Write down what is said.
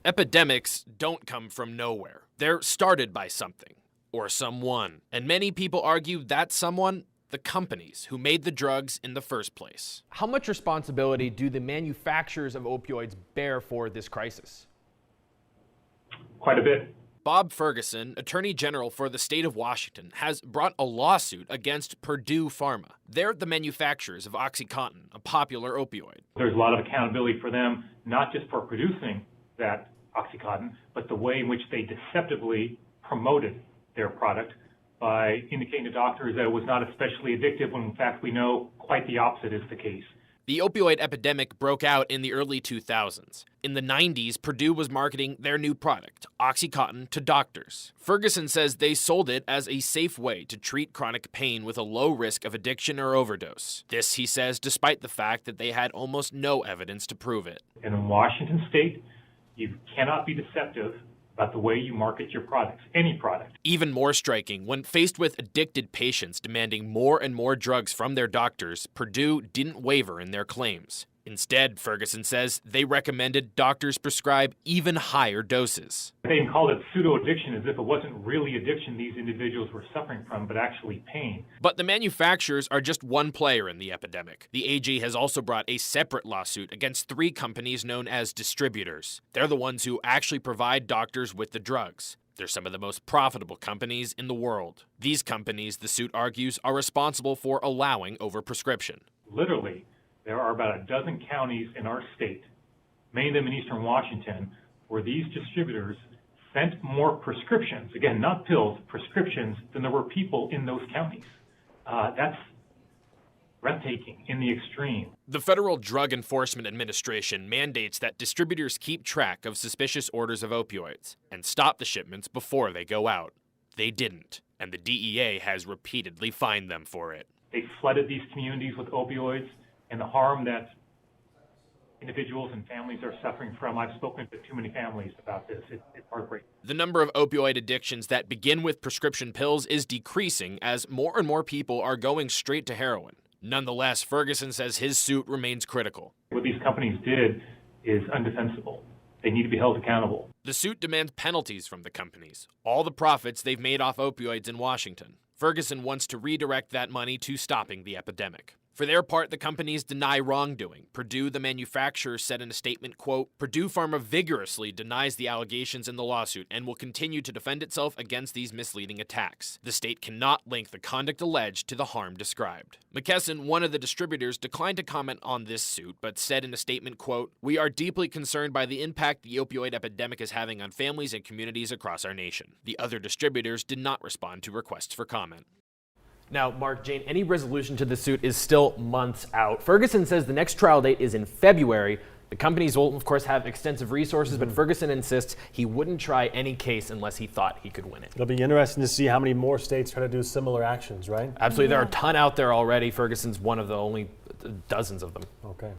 Epidemics don't come from nowhere. They're started by something, or someone. And many people argue that someone, the companies who made the drugs in the first place. How much responsibility do the manufacturers of opioids bear for this crisis? Quite a bit. Bob Ferguson, Attorney General for the state of Washington, has brought a lawsuit against Purdue Pharma. They're the manufacturers of OxyContin, a popular opioid. There's a lot of accountability for them, not just for producing that OxyContin, but the way in which they deceptively promoted their product by indicating to doctors that it was not especially addictive, when in fact we know quite the opposite is the case. The opioid epidemic broke out in the early 2000s. In the 90s, Purdue was marketing their new product, OxyContin, to doctors. Ferguson says they sold it as a safe way to treat chronic pain with a low risk of addiction or overdose. This, he says, despite the fact that they had almost no evidence to prove it. And in Washington state, you cannot be deceptive about the way you market your products, any product. Even more striking, when faced with addicted patients demanding more and more drugs from their doctors, Purdue didn't waver in their claims. Instead, Ferguson says, they recommended doctors prescribe even higher doses. They even called it pseudo-addiction, as if it wasn't really addiction these individuals were suffering from, but actually pain. But the manufacturers are just one player in the epidemic. The AG has also brought a separate lawsuit against 3 companies known as distributors. They're the ones who actually provide doctors with the drugs. They're some of the most profitable companies in the world. These companies, the suit argues, are responsible for allowing overprescription. Literally, there are about a dozen counties in our state, many of them in eastern Washington, where these distributors sent more prescriptions, again, not pills, prescriptions, than there were people in those counties. That's breathtaking in the extreme. The Federal Drug Enforcement Administration mandates that distributors keep track of suspicious orders of opioids and stop the shipments before they go out. They didn't, and the DEA has repeatedly fined them for it. They flooded these communities with opioids, and the harm that individuals and families are suffering from. I've spoken to too many families about this. It's heartbreaking. The number of opioid addictions that begin with prescription pills is decreasing as more and more people are going straight to heroin. Nonetheless, Ferguson says his suit remains critical. What these companies did is undefensible. They need to be held accountable. The suit demands penalties from the companies, all the profits they've made off opioids in Washington. Ferguson wants to redirect that money to stopping the epidemic. For their part, the companies deny wrongdoing. Purdue, the manufacturer, said in a statement, quote, Purdue Pharma vigorously denies the allegations in the lawsuit and will continue to defend itself against these misleading attacks. The state cannot link the conduct alleged to the harm described. McKesson, one of the distributors, declined to comment on this suit, but said in a statement, quote, we are deeply concerned by the impact the opioid epidemic is having on families and communities across our nation. The other distributors did not respond to requests for comment. Now, Mark, Jane, any resolution to the suit is still months out. Ferguson says the next trial date is in February. The companies will, of course, have extensive resources, but Ferguson insists he wouldn't try any case unless he thought he could win it. It'll be interesting to see how many more states try to do similar actions, right? Absolutely. There are a ton out there already. Ferguson's one of the only dozens of them. Okay.